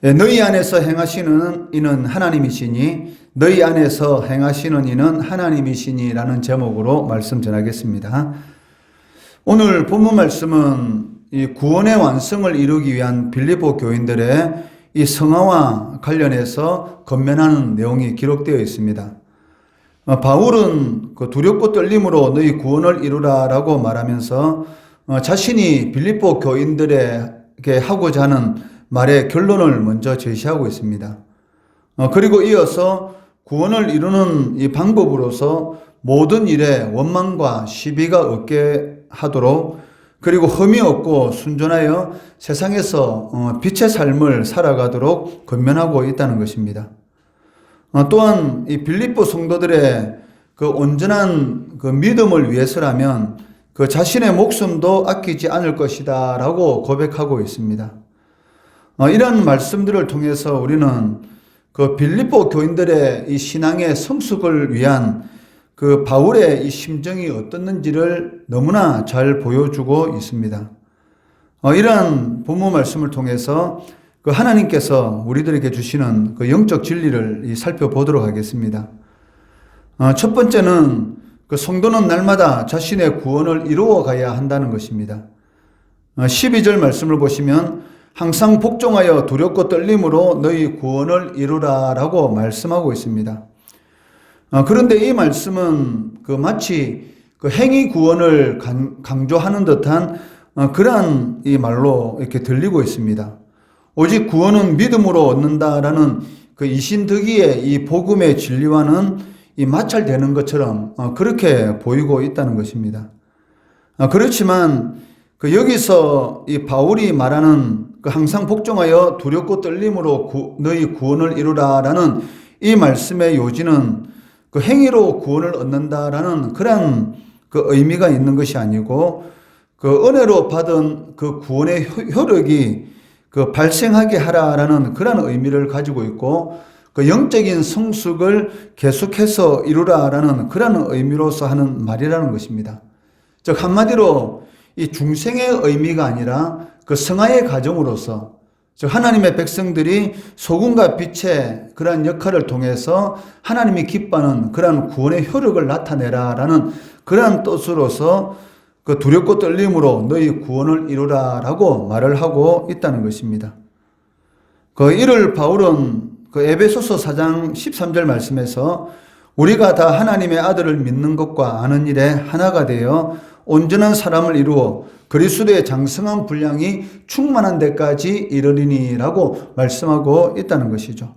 너희 안에서 행하시는 이는 하나님이시니 너희 안에서 행하시는 이는 하나님이시니라는 제목으로 말씀 전하겠습니다. 오늘 본문 말씀은 이 구원의 완성을 이루기 위한 빌립보 교인들의 이 성화와 관련해서 권면하는 내용이 기록되어 있습니다. 바울은 두렵고 떨림으로 너희 구원을 이루라라고 말하면서 자신이 빌립보 교인들에게 하고자 하는 말의 결론을 먼저 제시하고 있습니다. 그리고 이어서 구원을 이루는 이 방법으로서 모든 일에 원망과 시비가 없게 하도록, 그리고 흠이 없고 순전하여 세상에서 빛의 삶을 살아가도록 권면하고 있다는 것입니다. 또한 이 빌립보 성도들의 그 온전한 그 믿음을 위해서라면 그 자신의 목숨도 아끼지 않을 것이다 라고 고백하고 있습니다. 이런 말씀들을 통해서 우리는 그 빌립보 교인들의 이 신앙의 성숙을 위한 그 바울의 이 심정이 어떻는지를 너무나 잘 보여주고 있습니다. 이러한 본문 말씀을 통해서 그 하나님께서 우리들에게 주시는 그 영적 진리를 살펴보도록 하겠습니다. 첫 번째는 그 성도는 날마다 자신의 구원을 이루어 가야 한다는 것입니다. 12절 말씀을 보시면 항상 복종하여 두렵고 떨림으로 너희 구원을 이루라 라고 말씀하고 있습니다. 그런데 이 말씀은 그 마치 그 행위 구원을 강조하는 듯한 그러한 이 말로 이렇게 들리고 있습니다. 오직 구원은 믿음으로 얻는다라는 그 이신득이의 이 복음의 진리와는 이 마찰되는 것처럼 그렇게 보이고 있다는 것입니다. 그렇지만 그 여기서 이 바울이 말하는 그 항상 복종하여 두렵고 떨림으로 너희 구원을 이루라라는 이 말씀의 요지는 그 행위로 구원을 얻는다라는 그런 그 의미가 있는 것이 아니고, 그 은혜로 받은 그 구원의 효력이 그 발생하게 하라라는 그런 의미를 가지고 있고, 그 영적인 성숙을 계속해서 이루라라는 그런 의미로서 하는 말이라는 것입니다. 즉 한마디로 이 중생의 의미가 아니라 그 성화의 과정으로서, 즉 하나님의 백성들이 소금과 빛의 그러한 역할을 통해서 하나님이 기뻐하는 그러한 구원의 효력을 나타내라라는 그러한 뜻으로서 그 두렵고 떨림으로 너희 구원을 이루라라고 말을 하고 있다는 것입니다. 그 이를 바울은 그 에베소서 4장 13절 말씀에서 우리가 다 하나님의 아들을 믿는 것과 아는 일에 하나가 되어 온전한 사람을 이루어 그리스도의 장성한 분량이 충만한 데까지 이르리니라고 말씀하고 있다는 것이죠.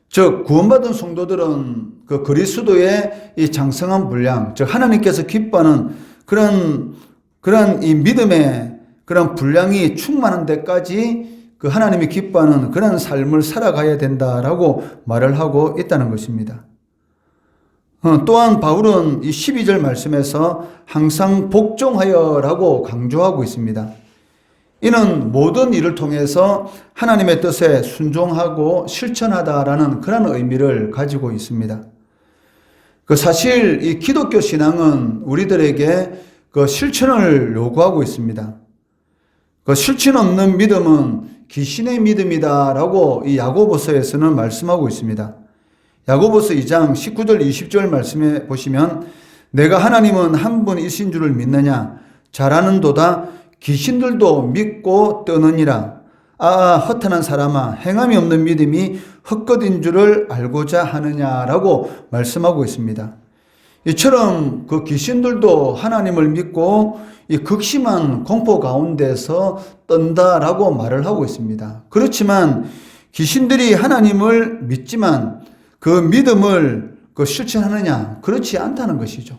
즉 구원받은 성도들은 그 그리스도의 이 장성한 분량, 즉 하나님께서 기뻐하는 그런 이 믿음의 그런 분량이 충만한 데까지 그 하나님이 기뻐하는 그런 삶을 살아가야 된다라고 말을 하고 있다는 것입니다. 또한 바울은 이 12절 말씀에서 항상 복종하여라고 강조하고 있습니다. 이는 모든 일을 통해서 하나님의 뜻에 순종하고 실천하다라는 그런 의미를 가지고 있습니다. 그 사실 이 기독교 신앙은 우리들에게 그 실천을 요구하고 있습니다. 그 실천 없는 믿음은 귀신의 믿음이다라고 이 야고보서에서는 말씀하고 있습니다. 야고보서 2장 19절 20절 말씀에 보시면 내가 하나님은 한 분이신 줄을 믿느냐 잘하는도다 귀신들도 믿고 떠느니라. 허탄한 사람아 행함이 없는 믿음이 헛것인 줄을 알고자 하느냐라고 말씀하고 있습니다. 이처럼 그 귀신들도 하나님을 믿고 이 극심한 공포 가운데서 떤다라고 말을 하고 있습니다. 그렇지만 귀신들이 하나님을 믿지만 그 믿음을 실천하느냐? 그렇지 않다는 것이죠.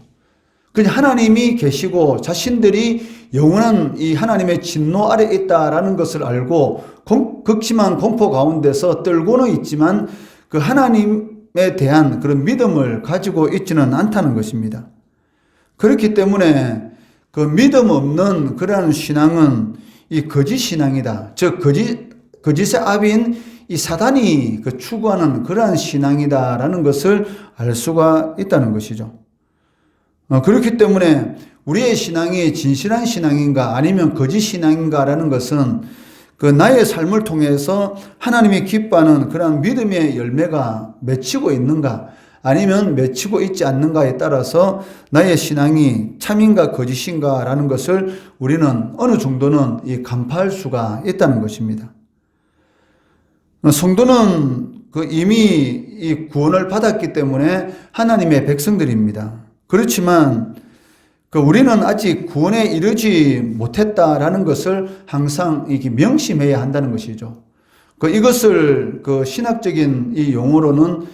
그냥 하나님이 계시고 자신들이 영원한 이 하나님의 진노 아래 있다라는 것을 알고 극심한 공포 가운데서 떨고는 있지만 그 하나님에 대한 그런 믿음을 가지고 있지는 않다는 것입니다. 그렇기 때문에 그 믿음 없는 그러한 신앙은 이 거짓 신앙이다. 즉 거짓의 아비인 이 사단이 그 추구하는 그러한 신앙이다라는 것을 알 수가 있다는 것이죠. 그렇기 때문에 우리의 신앙이 진실한 신앙인가 아니면 거짓 신앙인가라는 것은 그 나의 삶을 통해서 하나님이 기뻐하는 그런 믿음의 열매가 맺히고 있는가 아니면 맺히고 있지 않는가에 따라서 나의 신앙이 참인가 거짓인가라는 것을 우리는 어느 정도는 간파할 수가 있다는 것입니다. 성도는 이미 이 구원을 받았기 때문에 하나님의 백성들입니다. 그렇지만 우리는 아직 구원에 이르지 못했다라는 것을 항상 이렇게 명심해야 한다는 것이죠. 이것을 신학적인 이 용어로는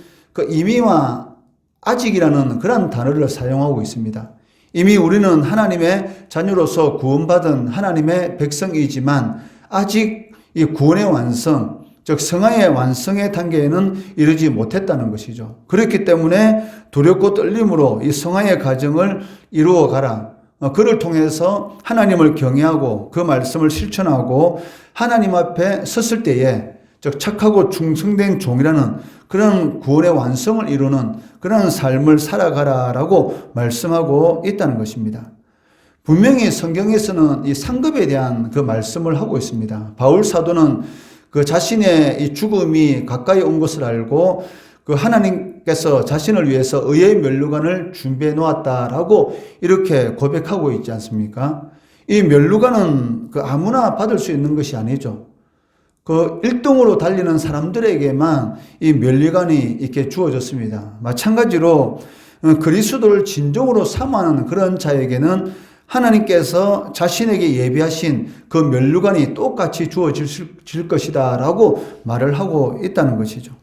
이미와 아직이라는 그런 단어를 사용하고 있습니다. 이미 우리는 하나님의 자녀로서 구원받은 하나님의 백성이지만 아직 이 구원의 완성, 즉 성화의 완성의 단계에는 이르지 못했다는 것이죠. 그렇기 때문에 두렵고 떨림으로 이 성화의 과정을 이루어 가라. 그를 통해서 하나님을 경외하고 그 말씀을 실천하고 하나님 앞에 섰을 때에 즉 착하고 충성된 종이라는 그런 구원의 완성을 이루는 그런 삶을 살아가라라고 말씀하고 있다는 것입니다. 분명히 성경에서는 이 상급에 대한 그 말씀을 하고 있습니다. 바울 사도는 자신의 이 죽음이 가까이 온 것을 알고 하나님께서 자신을 위해서 의의 면류관을 준비해 놓았다라고 이렇게 고백하고 있지 않습니까? 이 면류관은 아무나 받을 수 있는 것이 아니죠. 1등으로 달리는 사람들에게만 이 면류관이 이렇게 주어졌습니다. 마찬가지로 그리스도를 진정으로 사모하는 그런 자에게는 하나님께서 자신에게 예비하신 그 면류관이 똑같이 주어질 것이다 라고 말을 하고 있다는 것이죠.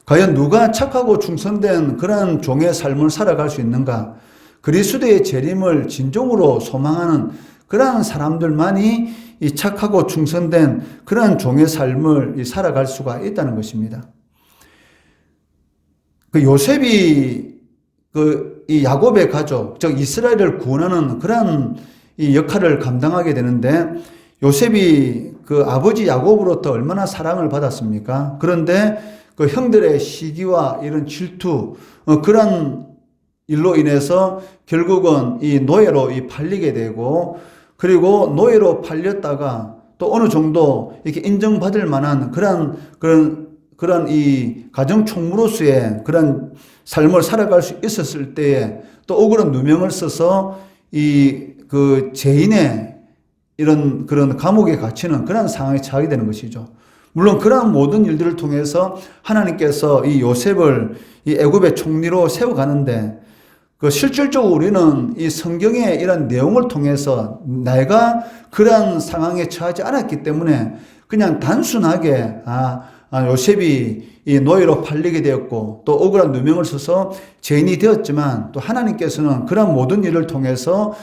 과연 누가 착하고 충성된 그런 종의 삶을 살아갈 수 있는가? 그리스도의 재림을 진정으로 소망하는 그러한 사람들만이 이 착하고 충성된 그런 종의 삶을 살아갈 수가 있다는 것입니다. 요셉이 이 야곱의 가족, 즉 이스라엘을 구원하는 그러한 이 역할을 감당하게 되는데 요셉이 아버지 야곱으로부터 얼마나 사랑을 받았습니까? 그런데 형들의 시기와 이런 질투, 그런 일로 인해서 결국은 이 노예로 팔리게 되고 그리고 노예로 팔렸다가 또 어느 정도 이렇게 인정받을 만한 그런 이 가정 총무로서의 그런 삶을 살아갈 수 있었을 때에 또 억울한 누명을 써서 죄인의 이런 그런 감옥에 갇히는 그런 상황에 처하게 되는 것이죠. 물론 그러한 모든 일들을 통해서 하나님께서 이 요셉을 이 애굽의 총리로 세워가는데 실질적으로 우리는 이 성경의 이런 내용을 통해서 내가 그러한 상황에 처하지 않았기 때문에 그냥 단순하게 요셉이 이 노예로 팔리게 되었고 또 억울한 누명을 써서 죄인이 되었지만 또 하나님께서는 그런 모든 일을 통해서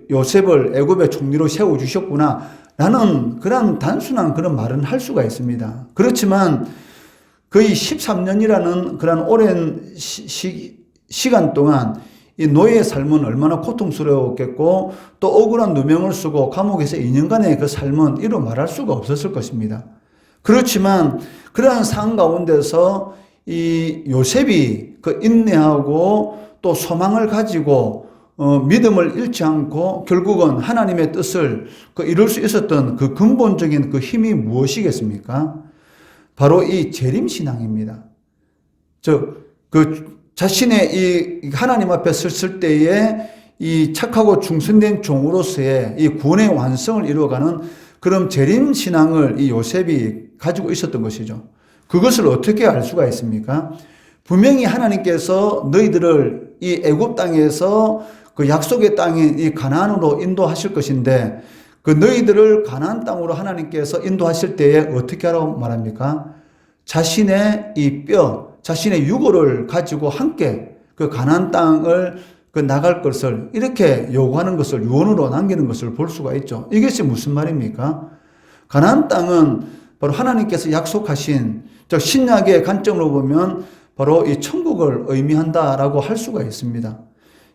요셉을 애굽의 총리로 세워주셨구나 라는 그런 단순한 그런 말은 할 수가 있습니다. 그렇지만 거의 13년이라는 그런 오랜 시간 동안 이 노예의 삶은 얼마나 고통스러웠겠고 또 억울한 누명을 쓰고 감옥에서 2년간의 그 삶은 이루 말할 수가 없었을 것입니다. 그렇지만 그러한 상황 가운데서 이 요셉이 인내하고 또 소망을 가지고 믿음을 잃지 않고 결국은 하나님의 뜻을 이룰 수 있었던 그 근본적인 그 힘이 무엇이겠습니까? 바로 이 재림신앙입니다. 즉, 자신의 이 하나님 앞에 섰을 때에 이 착하고 충성된 종으로서의 이 구원의 완성을 이루어가는 그런 재림신앙을 이 요셉이 가지고 있었던 것이죠. 그것을 어떻게 알 수가 있습니까? 분명히 하나님께서 너희들을 이 애굽 땅에서 약속의 땅인 이 가나안으로 인도하실 것인데 너희들을 가나안 땅으로 하나님께서 인도하실 때에 어떻게 하라고 말합니까? 자신의 이 뼈, 자신의 유고를 가지고 함께 가나안 땅을 나갈 것을 이렇게 요구하는 것을 유언으로 남기는 것을 볼 수가 있죠. 이것이 무슨 말입니까? 가나안 땅은 바로 하나님께서 약속하신 즉 신약의 관점으로 보면 바로 이 천국을 의미한다라고 할 수가 있습니다.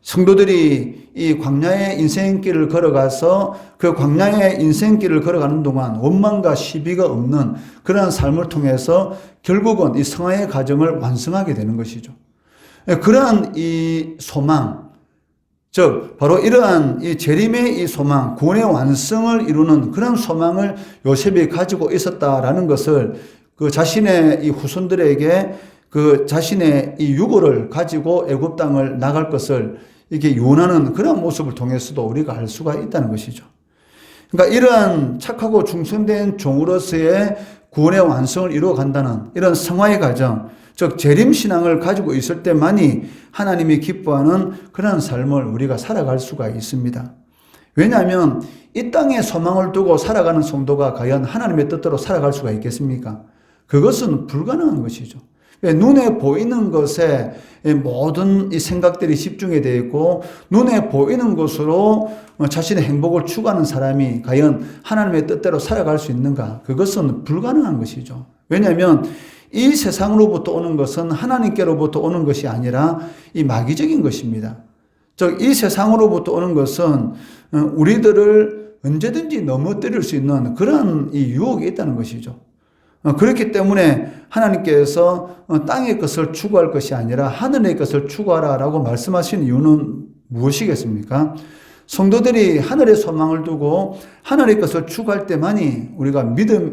성도들이 이 광야의 인생길을 걸어가서 그 광야의 인생길을 걸어가는 동안 원망과 시비가 없는 그런 삶을 통해서 결국은 이 성화의 과정을 완성하게 되는 것이죠. 그러한 이 소망, 즉 바로 이러한 이 재림의 이 소망, 구원의 완성을 이루는 그런 소망을 요셉이 가지고 있었다라는 것을 그 자신의 이 후손들에게 그 자신의 이 유고를 가지고 애굽 땅을 나갈 것을 이렇게 유언하는 그런 모습을 통해서도 우리가 알 수가 있다는 것이죠. 그러니까 이러한 착하고 충성된 종으로서의 구원의 완성을 이루어간다는 이런 성화의 과정, 즉 재림신앙을 가지고 있을 때만이 하나님이 기뻐하는 그런 삶을 우리가 살아갈 수가 있습니다. 왜냐하면 이 땅에 소망을 두고 살아가는 성도가 과연 하나님의 뜻대로 살아갈 수가 있겠습니까? 그것은 불가능한 것이죠. 눈에 보이는 것에 모든 이 생각들이 집중이 되어 있고 눈에 보이는 것으로 자신의 행복을 추구하는 사람이 과연 하나님의 뜻대로 살아갈 수 있는가? 그것은 불가능한 것이죠. 왜냐하면 이 세상으로부터 오는 것은 하나님께로부터 오는 것이 아니라 이 마귀적인 것입니다. 즉 이 세상으로부터 오는 것은 우리들을 언제든지 넘어뜨릴 수 있는 그런 이 유혹이 있다는 것이죠. 그렇기 때문에 하나님께서 땅의 것을 추구할 것이 아니라 하늘의 것을 추구하라라고 말씀하신 이유는 무엇이겠습니까? 성도들이 하늘의 소망을 두고 하늘의 것을 추구할 때만이 우리가 믿음에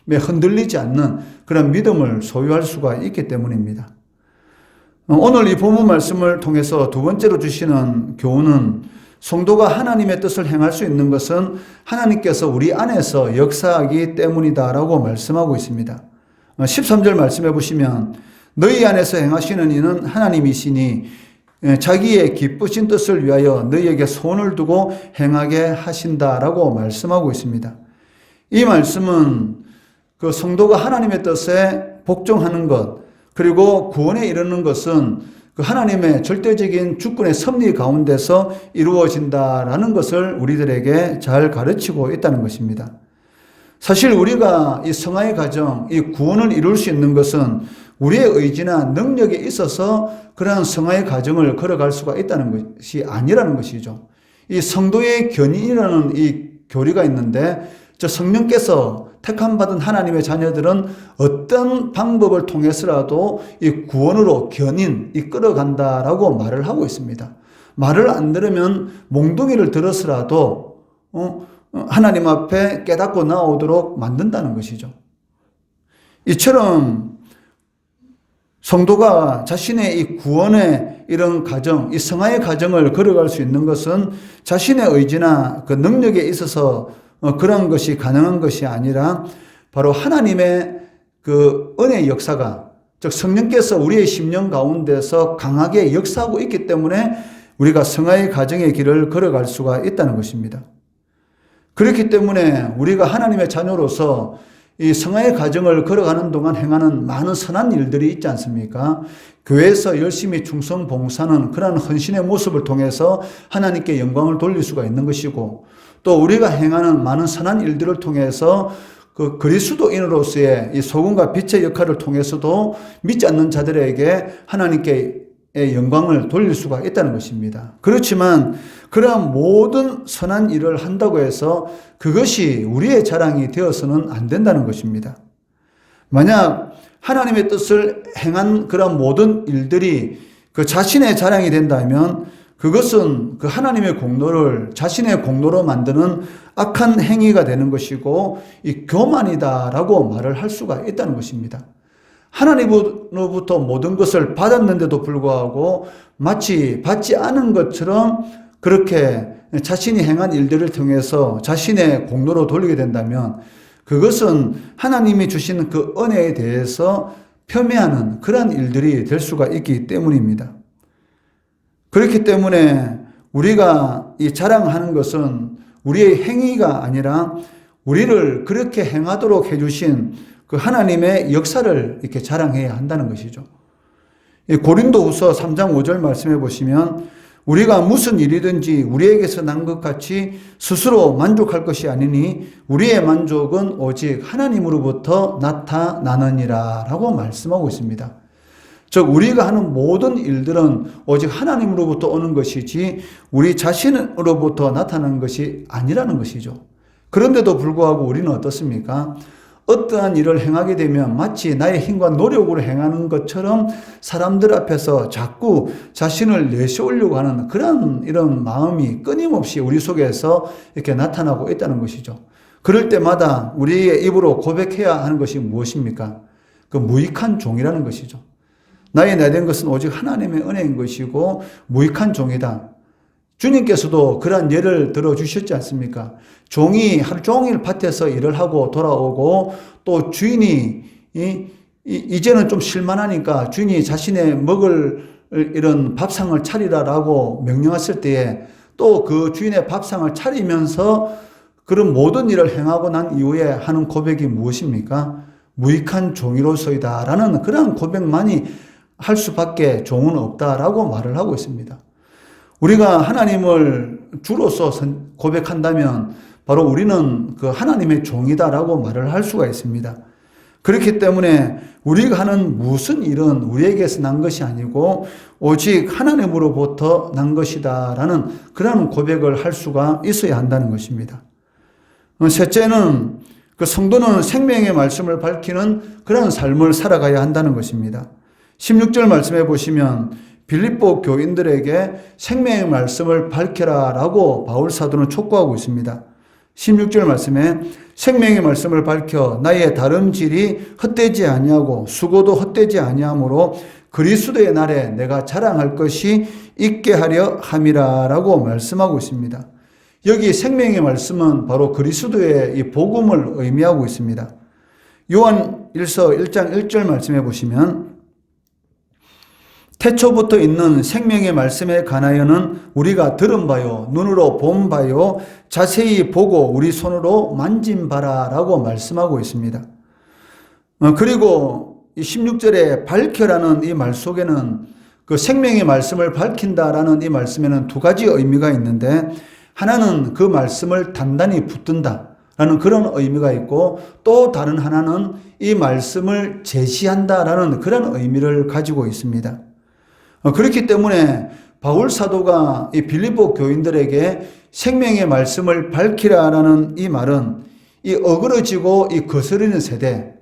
흔들리지 않는 그런 믿음을 소유할 수가 있기 때문입니다. 오늘 이 본문 말씀을 통해서 두 번째로 주시는 교훈은 성도가 하나님의 뜻을 행할 수 있는 것은 하나님께서 우리 안에서 역사하기 때문이다라고 말씀하고 있습니다. 13절 말씀해 보시면 너희 안에서 행하시는 이는 하나님이시니 자기의 기쁘신 뜻을 위하여 너희에게 손을 두고 행하게 하신다라고 말씀하고 있습니다. 이 말씀은 그 성도가 하나님의 뜻에 복종하는 것 그리고 구원에 이르는 것은 그 하나님의 절대적인 주권의 섭리 가운데서 이루어진다라는 것을 우리들에게 잘 가르치고 있다는 것입니다. 사실 우리가 이 성화의 과정, 이 구원을 이룰 수 있는 것은 우리의 의지나 능력에 있어서 그러한 성화의 과정을 걸어갈 수가 있다는 것이 아니라는 것이죠. 이 성도의 견인이라는 이 교리가 있는데 저 성령께서 택함받은 하나님의 자녀들은 어떤 방법을 통해서라도 이 구원으로 견인, 이끌어간다라고 말을 하고 있습니다. 말을 안 들으면 몽둥이를 들어서라도 하나님 앞에 깨닫고 나오도록 만든다는 것이죠. 이처럼 성도가 자신의 이 구원의 이런 과정, 이 성화의 과정을 걸어갈 수 있는 것은 자신의 의지나 그 능력에 있어서 그런 것이 가능한 것이 아니라 바로 하나님의 그 은혜의 역사가 즉 성령께서 우리의 심령 가운데서 강하게 역사하고 있기 때문에 우리가 성화의 과정의 길을 걸어갈 수가 있다는 것입니다. 그렇기 때문에 우리가 하나님의 자녀로서 이 성화의 과정을 걸어가는 동안 행하는 많은 선한 일들이 있지 않습니까? 교회에서 열심히 충성 봉사하는 그런 헌신의 모습을 통해서 하나님께 영광을 돌릴 수가 있는 것이고 또 우리가 행하는 많은 선한 일들을 통해서 그 그리스도인으로서의 이 소금과 빛의 역할을 통해서도 믿지 않는 자들에게 하나님께 영광을 돌릴 수가 있다는 것입니다. 그렇지만 그러한 모든 선한 일을 한다고 해서 그것이 우리의 자랑이 되어서는 안 된다는 것입니다. 만약 하나님의 뜻을 행한 그런 모든 일들이 그 자신의 자랑이 된다면 그것은 그 하나님의 공로를 자신의 공로로 만드는 악한 행위가 되는 것이고 이 교만이다라고 말을 할 수가 있다는 것입니다. 하나님으로부터 모든 것을 받았는데도 불구하고 마치 받지 않은 것처럼 그렇게 자신이 행한 일들을 통해서 자신의 공로로 돌리게 된다면 그것은 하나님이 주신 그 은혜에 대해서 폄훼하는 그러한 일들이 될 수가 있기 때문입니다. 그렇기 때문에 우리가 이 자랑하는 것은 우리의 행위가 아니라 우리를 그렇게 행하도록 해주신 그 하나님의 역사를 이렇게 자랑해야 한다는 것이죠. 고린도후서 3장 5절 말씀해 보시면 우리가 무슨 일이든지 우리에게서 난 것 같이 스스로 만족할 것이 아니니 우리의 만족은 오직 하나님으로부터 나타나느니라 라고 말씀하고 있습니다. 즉 우리가 하는 모든 일들은 오직 하나님으로부터 오는 것이지 우리 자신으로부터 나타나는 것이 아니라는 것이죠. 그런데도 불구하고 우리는 어떻습니까? 어떠한 일을 행하게 되면 마치 나의 힘과 노력으로 행하는 것처럼 사람들 앞에서 자꾸 자신을 내세우려고 하는 그런 이런 마음이 끊임없이 우리 속에서 이렇게 나타나고 있다는 것이죠. 그럴 때마다 우리의 입으로 고백해야 하는 것이 무엇입니까? 그 무익한 종이라는 것이죠. 나의 내된 것은 오직 하나님의 은혜인 것이고 무익한 종이다. 주님께서도 그러한 예를 들어주셨지 않습니까? 종이 하루 종일 밭에서 일을 하고 돌아오고 또 주인이 이제는 좀 실만하니까 주인이 자신의 먹을 이런 밥상을 차리라라고 명령했을 때에 또 그 주인의 밥상을 차리면서 그런 모든 일을 행하고 난 이후에 하는 고백이 무엇입니까? 무익한 종이로서이다라는 그런 고백만이 할 수밖에 종은 없다라고 말을 하고 있습니다. 우리가 하나님을 주로서 고백한다면 바로 우리는 그 하나님의 종이다라고 말을 할 수가 있습니다. 그렇기 때문에 우리가 하는 무슨 일은 우리에게서 난 것이 아니고 오직 하나님으로부터 난 것이다라는 그런 고백을 할 수가 있어야 한다는 것입니다. 셋째는 그 성도는 생명의 말씀을 밝히는 그런 삶을 살아가야 한다는 것입니다. 16절 말씀해 보시면 빌립보 교인들에게 생명의 말씀을 밝혀라 라고 바울 사도는 촉구하고 있습니다. 16절 말씀에 생명의 말씀을 밝혀 나의 다름질이 헛되지 아니하고 수고도 헛되지 아니하므로 그리스도의 날에 내가 자랑할 것이 있게 하려 함이라 라고 말씀하고 있습니다. 여기 생명의 말씀은 바로 그리스도의 이 복음을 의미하고 있습니다. 요한 1서 1장 1절 말씀해 보시면 태초부터 있는 생명의 말씀에 관하여는 우리가 들은 바요 눈으로 본 바요 자세히 보고 우리 손으로 만진 바라 라고 말씀하고 있습니다. 그리고 이 16절에 밝혀라는 이 말 속에는 그 생명의 말씀을 밝힌다라는 이 말씀에는 두 가지 의미가 있는데 하나는 그 말씀을 단단히 붙든다 라는 그런 의미가 있고 또 다른 하나는 이 말씀을 제시한다라는 그런 의미를 가지고 있습니다. 그렇기 때문에 바울 사도가 이 빌립보 교인들에게 생명의 말씀을 밝히라라는 이 말은 이 어그러지고 이 거스르는 세대,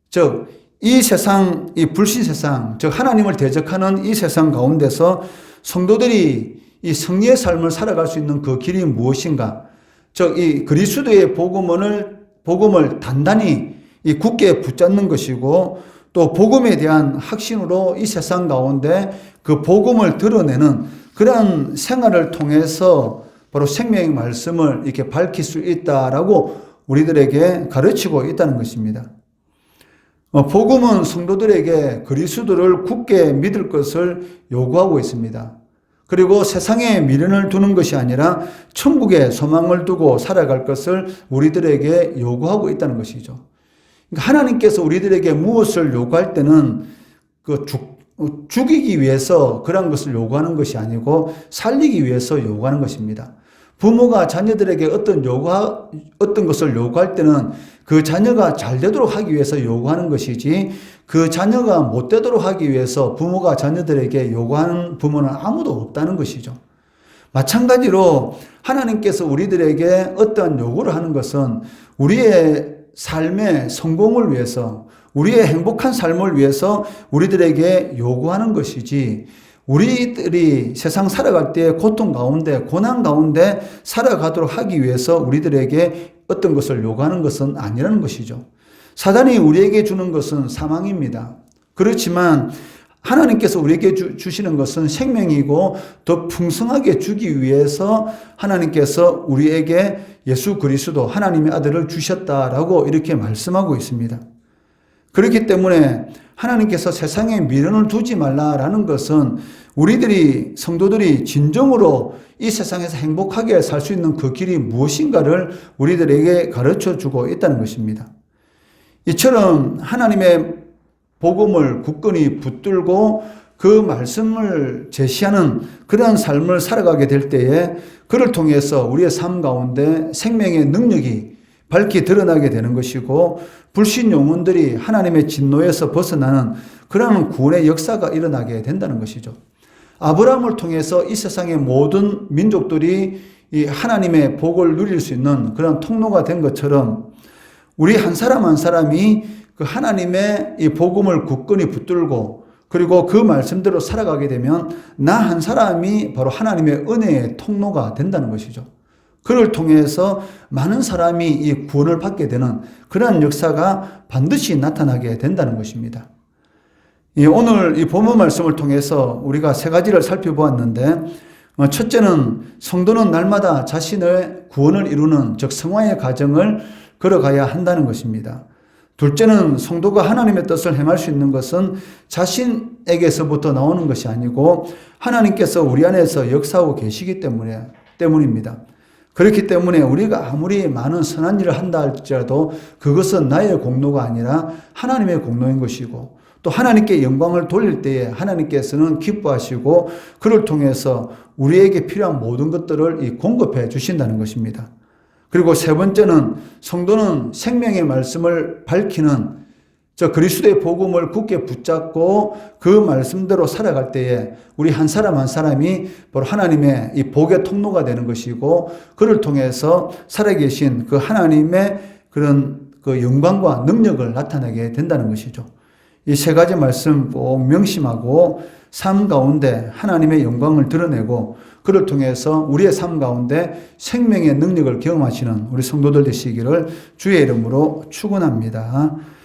즉 이 세상, 이 불신 세상, 즉 하나님을 대적하는 이 세상 가운데서 성도들이 이 승리의 삶을 살아갈 수 있는 그 길이 무엇인가? 즉 이 그리스도의 복음을 단단히 이 굳게 붙잡는 것이고 또 복음에 대한 확신으로 이 세상 가운데 그 복음을 드러내는 그러한 생활을 통해서 바로 생명의 말씀을 이렇게 밝힐 수 있다라고 우리들에게 가르치고 있다는 것입니다. 복음은 성도들에게 그리스도를 굳게 믿을 것을 요구하고 있습니다. 그리고 세상에 미련을 두는 것이 아니라 천국에 소망을 두고 살아갈 것을 우리들에게 요구하고 있다는 것이죠. 하나님께서 우리들에게 무엇을 요구할 때는 그 죽이기 위해서 그런 것을 요구하는 것이 아니고 살리기 위해서 요구하는 것입니다. 부모가 자녀들에게 어떤 것을 요구할 때는 그 자녀가 잘 되도록 하기 위해서 요구하는 것이지 그 자녀가 못 되도록 하기 위해서 부모가 자녀들에게 요구하는 부모는 아무도 없다는 것이죠. 마찬가지로 하나님께서 우리들에게 어떠한 요구를 하는 것은 우리의 삶의 성공을 위해서 우리의 행복한 삶을 위해서 우리들에게 요구하는 것이지 우리들이 세상 살아갈 때 고통 가운데 고난 가운데 살아가도록 하기 위해서 우리들에게 어떤 것을 요구하는 것은 아니라는 것이죠. 사단이 우리에게 주는 것은 사망입니다. 그렇지만 하나님께서 우리에게 주시는 것은 생명이고 더 풍성하게 주기 위해서 하나님께서 우리에게 예수 그리스도 하나님의 아들을 주셨다라고 이렇게 말씀하고 있습니다. 그렇기 때문에 하나님께서 세상에 미련을 두지 말라라는 것은 우리들이 성도들이 진정으로 이 세상에서 행복하게 살 수 있는 그 길이 무엇인가를 우리들에게 가르쳐 주고 있다는 것입니다. 이처럼 하나님의 복음을 굳건히 붙들고 그 말씀을 제시하는 그러한 삶을 살아가게 될 때에 그를 통해서 우리의 삶 가운데 생명의 능력이 밝히 드러나게 되는 것이고 불신 영혼들이 하나님의 진노에서 벗어나는 그러한 구원의 역사가 일어나게 된다는 것이죠. 아브라함을 통해서 이 세상의 모든 민족들이 이 하나님의 복을 누릴 수 있는 그런 통로가 된 것처럼 우리 한 사람 한 사람이 그 하나님의 이 복음을 굳건히 붙들고 그리고 그 말씀대로 살아가게 되면 나 한 사람이 바로 하나님의 은혜의 통로가 된다는 것이죠. 그를 통해서 많은 사람이 이 구원을 받게 되는 그러한 역사가 반드시 나타나게 된다는 것입니다. 오늘 이 본문 말씀을 통해서 우리가 세 가지를 살펴보았는데, 첫째는 성도는 날마다 자신의 구원을 이루는 즉 성화의 과정을 걸어가야 한다는 것입니다. 둘째는 성도가 하나님의 뜻을 행할 수 있는 것은 자신에게서부터 나오는 것이 아니고 하나님께서 우리 안에서 역사하고 계시기 때문입니다. 그렇기 때문에 우리가 아무리 많은 선한 일을 한다 할지라도 그것은 나의 공로가 아니라 하나님의 공로인 것이고, 또 하나님께 영광을 돌릴 때에 하나님께서는 기뻐하시고 그를 통해서 우리에게 필요한 모든 것들을 공급해 주신다는 것입니다. 그리고 세 번째는 성도는 생명의 말씀을 밝히는 저 그리스도의 복음을 굳게 붙잡고 그 말씀대로 살아갈 때에 우리 한 사람 한 사람이 바로 하나님의 이 복의 통로가 되는 것이고, 그를 통해서 살아계신 그 하나님의 그런 그 영광과 능력을 나타내게 된다는 것이죠. 이 세 가지 말씀 꼭 명심하고 삶 가운데 하나님의 영광을 드러내고 그를 통해서 우리의 삶 가운데 생명의 능력을 경험하시는 우리 성도들 되시기를 주의 이름으로 축원합니다.